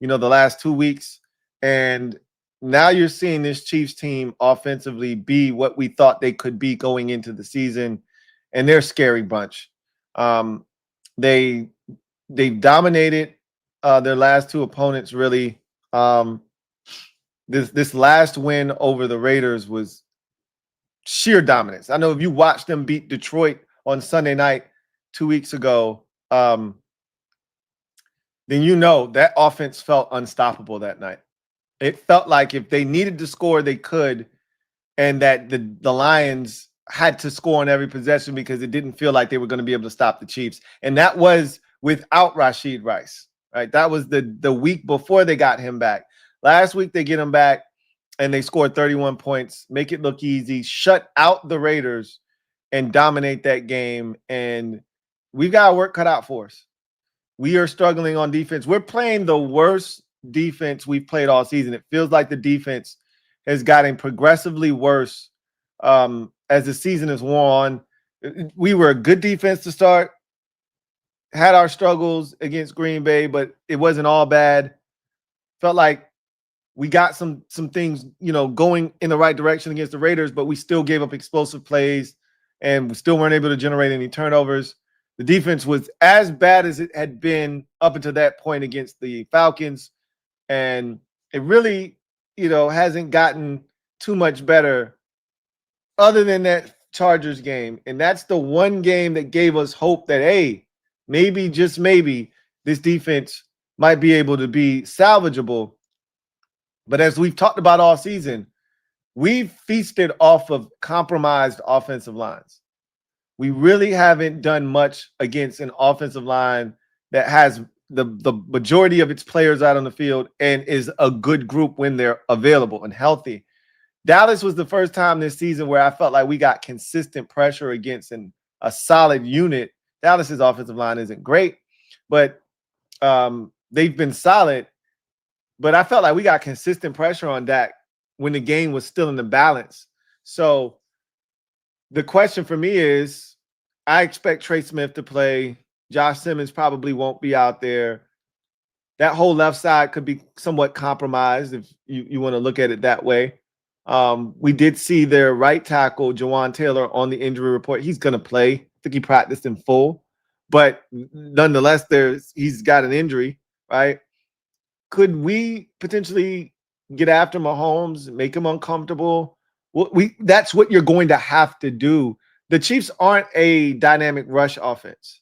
the last 2 weeks. And now you're seeing this Chiefs team offensively be what we thought they could be going into the season, and they're a scary bunch. They dominated their last 2 opponents, really. This last win over the Raiders was sheer dominance. I know if you watched them beat Detroit on Sunday night 2 weeks ago, then that offense felt unstoppable that night. It felt like if they needed to score, they could, and that the Lions had to score on every possession because it didn't feel like they were going to be able to stop the Chiefs. And that was without Rashid Rice, right? That was the week before they got him back. Last week, they get him back, and they scored 31 points, make it look easy, shut out the Raiders, and dominate that game. And we've got work cut out for us. We are struggling on defense. We're playing the worst defense we've played all season. It feels like the defense has gotten progressively worse as the season has worn on. We were a good defense to start, had our struggles against Green Bay, but it wasn't all bad. Felt like we got some things, going in the right direction against the Raiders, but we still gave up explosive plays and we still weren't able to generate any turnovers. The defense was as bad as it had been up until that point against the Falcons. And it really, hasn't gotten too much better other than that Chargers game. And that's the one game that gave us hope that, hey, maybe, just maybe, this defense might be able to be salvageable. But as we've talked about all season, we've feasted off of compromised offensive lines. We really haven't done much against an offensive line that has the majority of its players out on the field and is a good group when they're available and healthy. Dallas was the first time this season where I felt like we got consistent pressure against a solid unit. Dallas's offensive line isn't great, but they've been solid. But I felt like we got consistent pressure on Dak when the game was still in the balance. So the question for me is, I expect Trey Smith to play. Josh Simmons probably won't be out there. That whole left side could be somewhat compromised if you want to look at it that way. We did see their right tackle, Jawan Taylor, on the injury report. He's going to play. I think he practiced in full. But nonetheless, he's got an injury, right? Could we potentially get after Mahomes, make him uncomfortable? That's what you're going to have to do. The Chiefs aren't a dynamic rush offense.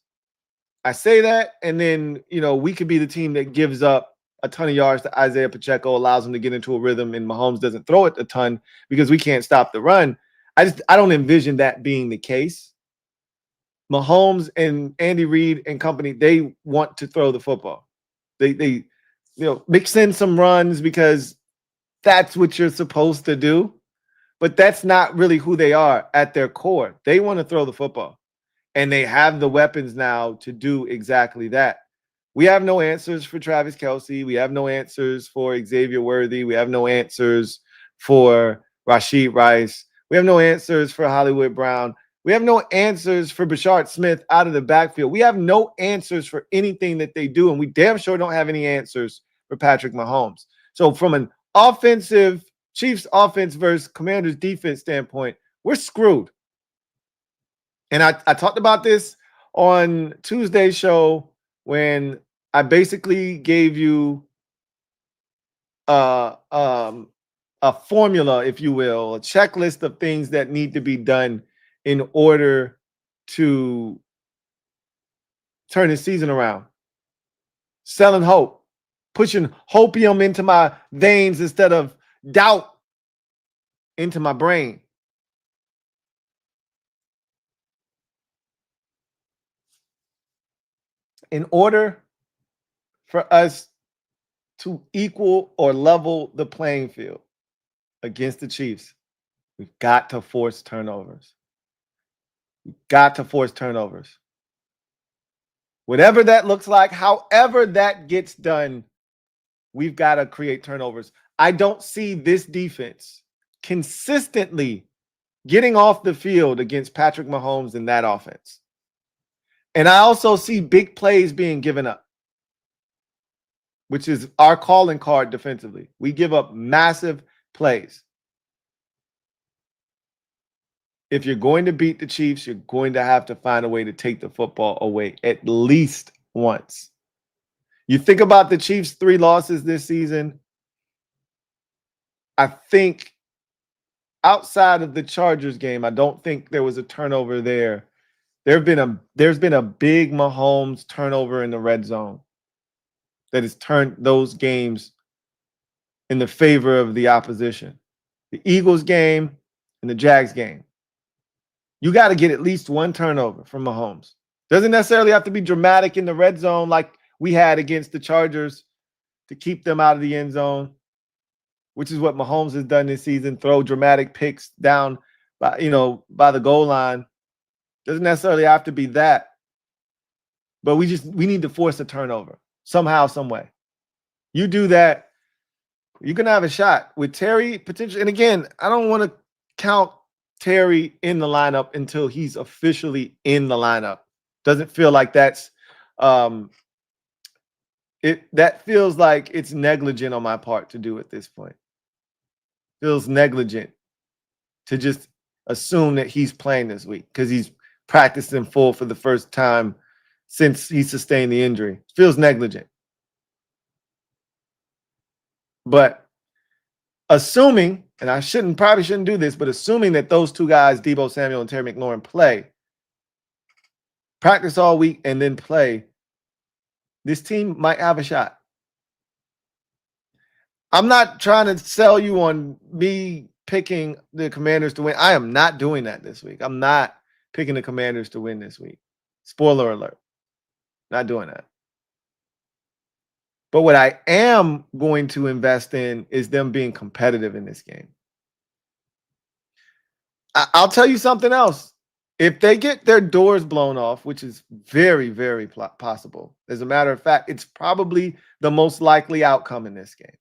I say that, and then, we could be the team that gives up a ton of yards to Isaiah Pacheco, allows him to get into a rhythm, and Mahomes doesn't throw it a ton because we can't stop the run. I don't envision that being the case. Mahomes and Andy Reid and company, they want to throw the football. They mix in some runs because that's what you're supposed to do. But that's not really who they are at their core. They want to throw the football. And they have the weapons now to do exactly that. We have no answers for Travis Kelce. We have no answers for Xavier Worthy. We have no answers for Rashid Rice. We have no answers for Hollywood Brown. We have no answers for Bashard Smith out of the backfield. We have no answers for anything that they do, and we damn sure don't have any answers for Patrick Mahomes. So from an offensive Chiefs offense versus Commanders defense standpoint, we're screwed. And I talked about this on Tuesday's show when I basically gave you a formula, if you will, a checklist of things that need to be done in order to turn the season around. Selling hope, pushing hopium into my veins instead of doubt into my brain. In order for us to equal or level the playing field against the Chiefs, we've got to force turnovers. We've got to force turnovers. Whatever that looks like, however that gets done, we've got to create turnovers. I don't see this defense consistently getting off the field against Patrick Mahomes in that offense. And I also see big plays being given up, which is our calling card defensively. We give up massive plays. If you're going to beat the Chiefs, you're going to have to find a way to take the football away at least once. You think about the Chiefs' 3 losses this season, I think outside of the Chargers game, I don't think there was a turnover there. There's been a big Mahomes turnover in the red zone that has turned those games in the favor of the opposition. The Eagles game and the Jags game. You got to get at least one turnover from Mahomes. Doesn't necessarily have to be dramatic in the red zone like we had against the Chargers to keep them out of the end zone, which is what Mahomes has done this season, throw dramatic picks down by the goal line. Doesn't necessarily have to be that. But we need to force a turnover somehow, some way. You do that, you're going to have a shot with Terry potentially. And again, I don't want to count Terry in the lineup until he's officially in the lineup. Doesn't feel like that's That feels like it's negligent on my part to do at this point. Feels negligent to just assume that he's playing this week because he's practiced in full for the first time since he sustained the injury. Feels negligent. But assuming, and I probably shouldn't do this, but assuming that those two guys, Deebo Samuel and Terry McLaurin, practice all week and then play, this team might have a shot. I'm not trying to sell you on me picking the Commanders to win. I am not doing that this week. I'm not picking the Commanders to win this week. Spoiler alert. Not doing that. But what I am going to invest in is them being competitive in this game. I'll tell you something else. If they get their doors blown off, which is very, very possible. As a matter of fact, it's probably the most likely outcome in this game.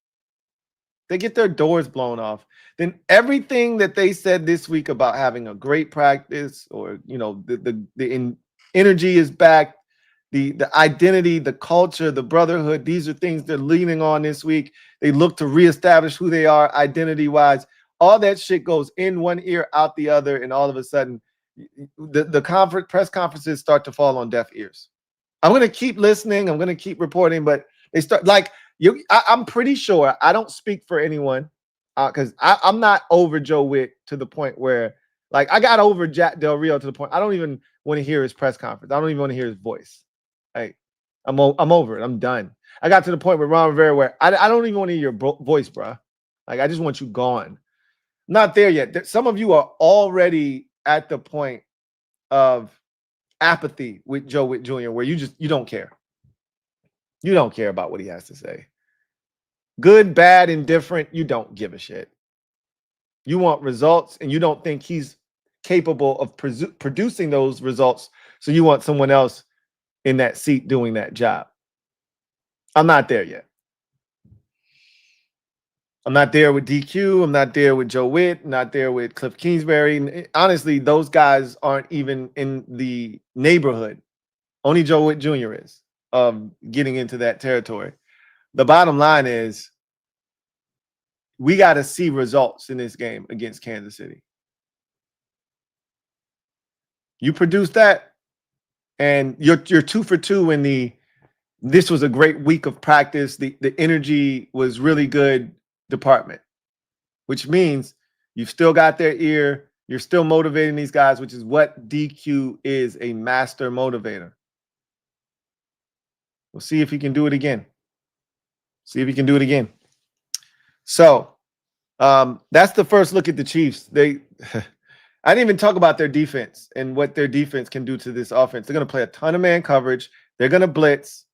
They get their doors blown off, then everything that they said this week about having a great practice, or the energy is back, the identity, the culture, the brotherhood, these are things they're leaning on this week. They look to reestablish who they are identity-wise. All that shit goes in one ear, out the other, and all of a sudden, the press conferences start to fall on deaf ears. I'm going to keep listening. I'm going to keep reporting, but they start like you. I'm pretty sure I don't speak for anyone because I'm not over Joe Witt to the point where, like, I got over Jack Del Rio to the point I don't even want to hear his press conference. I don't even want to hear his voice. Like, I'm over it. I'm done. I got to the point with Ron Rivera where I don't even want to hear your voice, bro. Like, I just want you gone. Not there yet. Some of you are already at the point of apathy with Joe Witt Jr., where you don't care. You don't care about what he has to say. Good, bad, indifferent, you don't give a shit. You want results, and you don't think he's capable of producing those results, so you want someone else in that seat doing that job. I'm not there yet. I'm not there with DQ. I'm not there with Joe Witt. I'm not there with Cliff Kingsbury. Honestly, those guys aren't even in the neighborhood. Only Joe Witt Jr. is getting into that territory. The bottom line is we got to see results in this game against Kansas City. You produce that, and you're 2 for 2 in this was a great week of practice. The energy was really good department, which means you've still got their ear. You're still motivating these guys, which is what DQ is, a master motivator. We'll see if he can do it again. So that's the first look at the Chiefs. I didn't even talk about their defense and what their defense can do to this offense. They're going to play a ton of man coverage. They're going to blitz.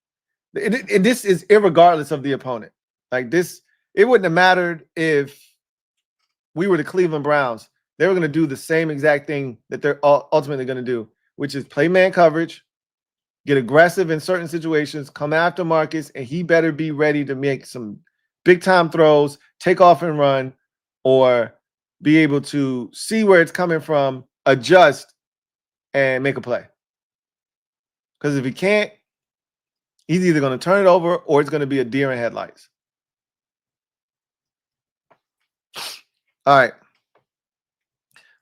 And this is irregardless of the opponent. Like this, it wouldn't have mattered if we were the Cleveland Browns. They were going to do the same exact thing that they're ultimately going to do, which is play man coverage, get aggressive in certain situations, come after Marcus, and he better be ready to make some big-time throws, take off and run, or be able to see where it's coming from, adjust, and make a play. Because if he can't, he's either going to turn it over or it's going to be a deer in headlights. All right.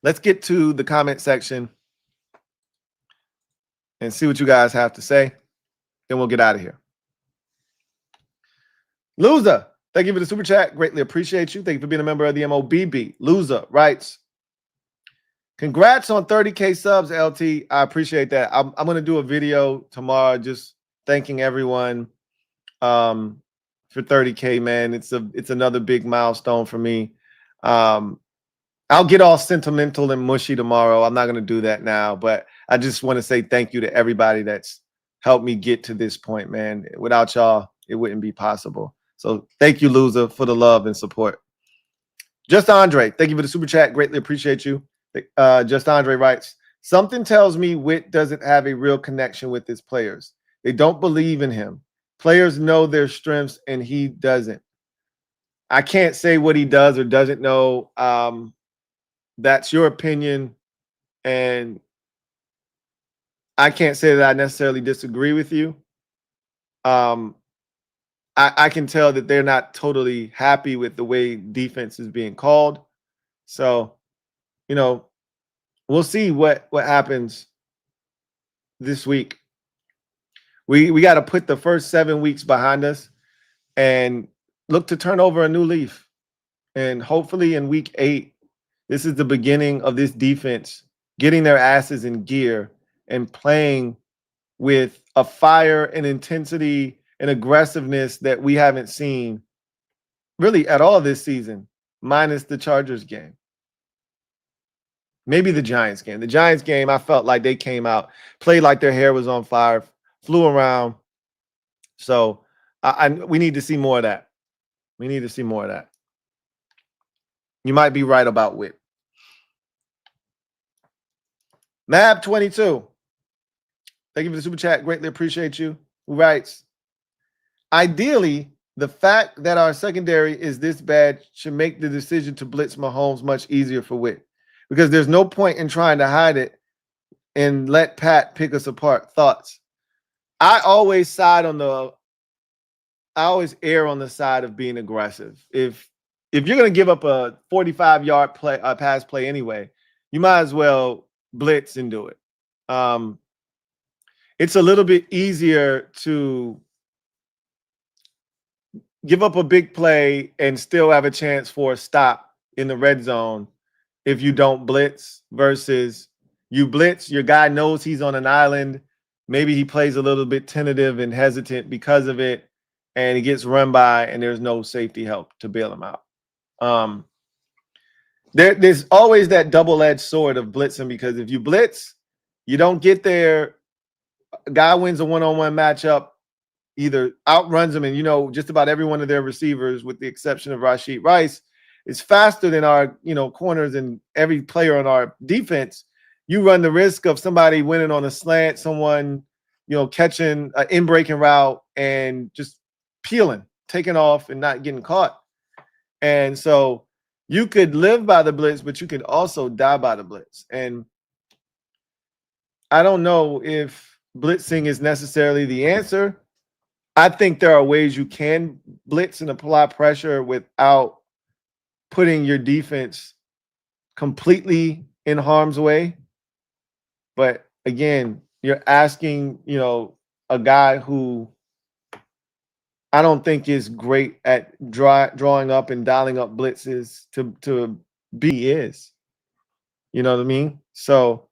Let's get to the comment section and see what you guys have to say. Then we'll get out of here. Loser, thank you for the super chat. Greatly appreciate you. Thank you for being a member of the MOBB. Loser writes, congrats on 30K subs, LT. I appreciate that. I'm going to do a video tomorrow just thanking everyone for 30K, man. It's another big milestone for me. I'll get all sentimental and mushy tomorrow. I'm not going to do that now, but I just want to say thank you to everybody that's helped me get to this point, man. Without y'all, it wouldn't be possible. So thank you, Loser, for the love and support. Just Andre, thank you for the super chat. Greatly appreciate you. Just Andre writes, something tells me Witt doesn't have a real connection with his players. They don't believe in him. Players know their strengths and he doesn't. I can't say what he does or doesn't know. That's your opinion, and I can't say that I necessarily disagree with you. I can tell that they're not totally happy with the way defense is being called. So, you know, we'll see what happens this week. We got to put the first 7 weeks behind us and look to turn over a new leaf. And hopefully in week 8, this is the beginning of this defense getting their asses in gear and playing with a fire and intensity and aggressiveness that we haven't seen really at all this season, minus the Chargers game. Maybe the Giants game. The Giants game, I felt like they came out, played like their hair was on fire, flew around. So we need to see more of that. We need to see more of that. You might be right about Witt. Mab22. Thank you for the super chat. Greatly appreciate you. Who writes, ideally, the fact that our secondary is this bad should make the decision to blitz Mahomes much easier for Witt, because there's no point in trying to hide it and let Pat pick us apart. Thoughts? I always err on the side of being aggressive. If you're going to give up a 45-yard play, a pass play anyway, you might as well blitz and do it. It's a little bit easier to give up a big play and still have a chance for a stop in the red zone if you don't blitz versus you blitz, your guy knows he's on an island. Maybe he plays a little bit tentative and hesitant because of it, and he gets run by and there's no safety help to bail him out. There's always that double-edged sword of blitzing, because if you blitz, you don't get there, a guy wins a one-on-one matchup, either outruns him, and just about every one of their receivers, with the exception of Rashid Rice, is faster than our corners and every player on our defense. You run the risk of somebody winning on a slant, someone catching an in-breaking route and just peeling, taking off and not getting caught. And so you could live by the blitz, but you could also die by the blitz. And I don't know if blitzing is necessarily the answer. I think there are ways you can blitz and apply pressure without putting your defense completely in harm's way. But again, you're asking, a guy who I don't think is great at drawing up and dialing up blitzes to be is. You know what I mean? So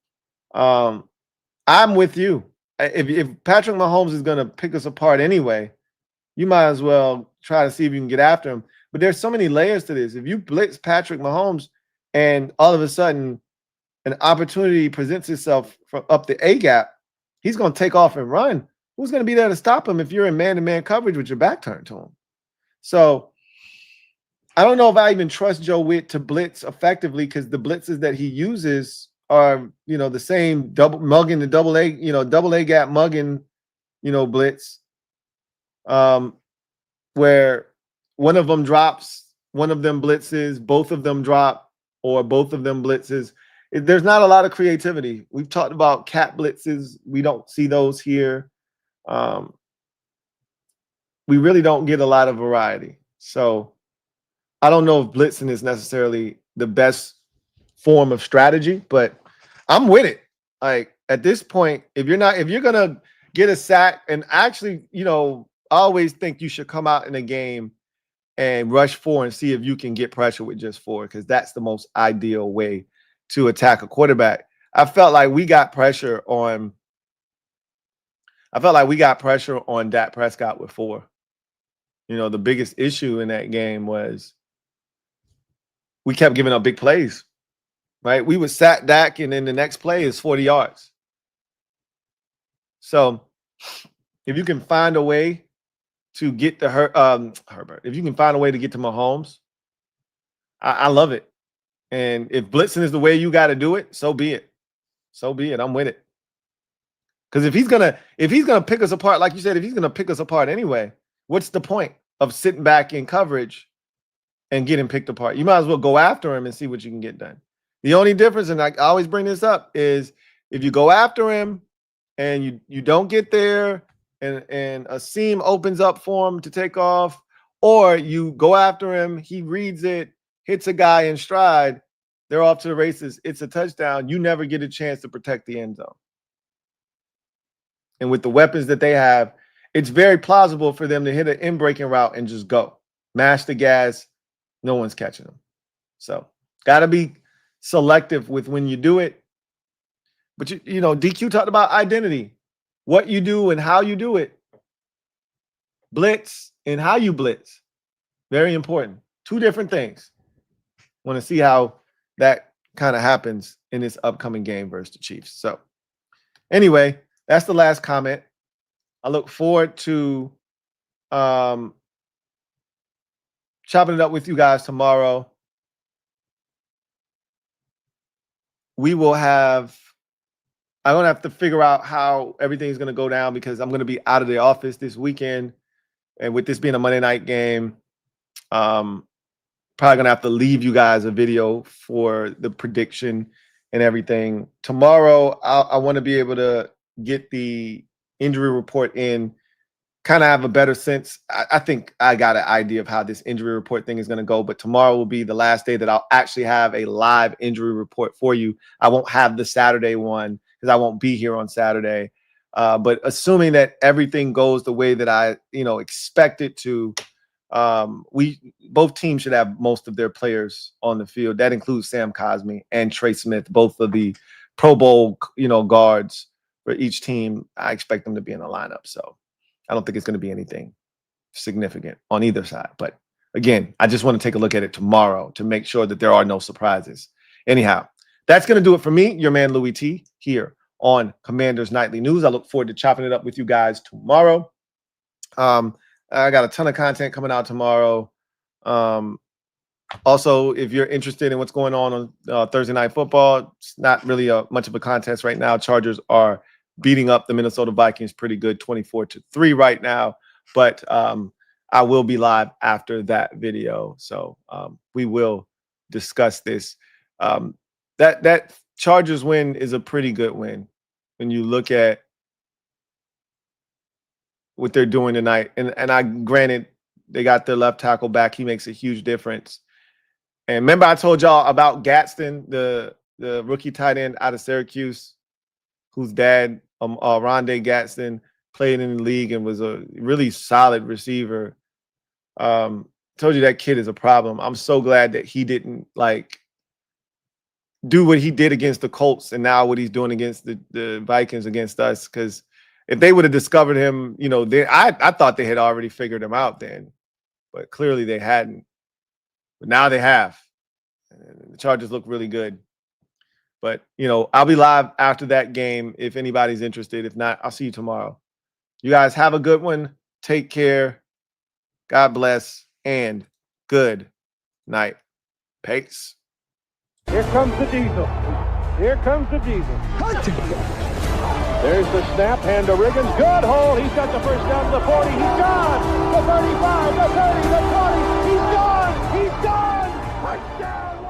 I'm with you. If Patrick Mahomes is going to pick us apart anyway, you might as well try to see if you can get after him. But there's so many layers to this. If you blitz Patrick Mahomes and all of a sudden an opportunity presents itself from up the A gap, he's going to take off and run. Who's going to be there to stop him if you're in man-to-man coverage with your back turned to him? So I don't know if I even trust Joe Witt to blitz effectively, because the blitzes that he uses are, the same double mugging, the double A gap mugging, blitz, where one of them drops, one of them blitzes, both of them drop, or both of them blitzes. There's not a lot of creativity. We've talked about cat blitzes. We don't see those here. We really don't get a lot of variety. So I don't know if blitzing is necessarily the best form of strategy, but I'm with it. Like, at this point, if you're going to get a sack, and actually, I always think you should come out in a game and rush 4 and see if you can get pressure with just 4, because that's the most ideal way to attack a quarterback. I felt like we got pressure on Dak Prescott with 4. The biggest issue in that game was we kept giving up big plays, right? We would sack Dak, and then the next play is 40 yards. So if you can find a way to get to Herbert, if you can find a way to get to Mahomes, I love it. And if blitzing is the way you got to do it, so be it. So be it. I'm with it. Because if he's gonna pick us apart, like you said, if he's gonna pick us apart anyway, what's the point of sitting back in coverage and getting picked apart? You might as well go after him and see what you can get done. The only difference, and I always bring this up, is if you go after him and you don't get there and a seam opens up for him to take off, or you go after him, he reads it, hits a guy in stride, they're off to the races, it's a touchdown, you never get a chance to protect the end zone. And with the weapons that they have, it's very plausible for them to hit an in-breaking route and just go. Mash the gas, no one's catching them. So, got to be selective with when you do it. But, you know, DQ talked about identity, what you do and how you do it. Blitz and how you blitz. Very important. Two different things. Want to see how that kind of happens in this upcoming game versus the Chiefs. So, anyway, that's the last comment. I look forward to chopping it up with you guys tomorrow. We will have, I'm going to have to figure out how everything's going to go down because I'm going to be out of the office this weekend. And with this being a Monday night game, probably going to have to leave you guys a video for the prediction and everything. Tomorrow, I want to be able to get the injury report in, kind of have a better sense. I think I got an idea of how this injury report thing is going to go, but tomorrow will be the last day that I'll actually have a live injury report for you. I won't have the Saturday one because I won't be here on Saturday. But assuming that everything goes the way that I, expect it to, both teams should have most of their players on the field. That includes Sam Cosmi and Trey Smith, both of the Pro Bowl, guards for each team. I expect them to be in the lineup. So I don't think it's going to be anything significant on either side. But again, I just want to take a look at it tomorrow to make sure that there are no surprises. Anyhow, that's going to do it for me, your man Louie T, here on Commanders Nightly News. I look forward to chopping it up with you guys tomorrow. I got a ton of content coming out tomorrow. Also, if you're interested in what's going on Thursday Night Football, it's not really much of a contest right now. Chargers are beating up the Minnesota Vikings pretty good, 24-3 right now. But I will be live after that video. So we will discuss this. That Chargers win is a pretty good win when you look at what they're doing tonight. And I granted they got their left tackle back. He makes a huge difference. And remember I told y'all about Gadsden, the rookie tight end out of Syracuse, whose dad, Rondé Gadsden, played in the league and was a really solid receiver. Told you that kid is a problem. I'm so glad that he didn't do what he did against the Colts and now what he's doing against the Vikings against us. Because if they would have discovered him, I thought they had already figured him out then, but clearly they hadn't. But now they have. And the Chargers look really good. But, I'll be live after that game if anybody's interested. If not, I'll see you tomorrow. You guys have a good one. Take care. God bless. And good night. Peace. Here comes the diesel. Here comes the diesel. There's the snap. Hand to Riggins. Good hole. He's got the first down to the 40. He's gone. The 35, the 30, the 20. He's gone. He's gone. Touchdown.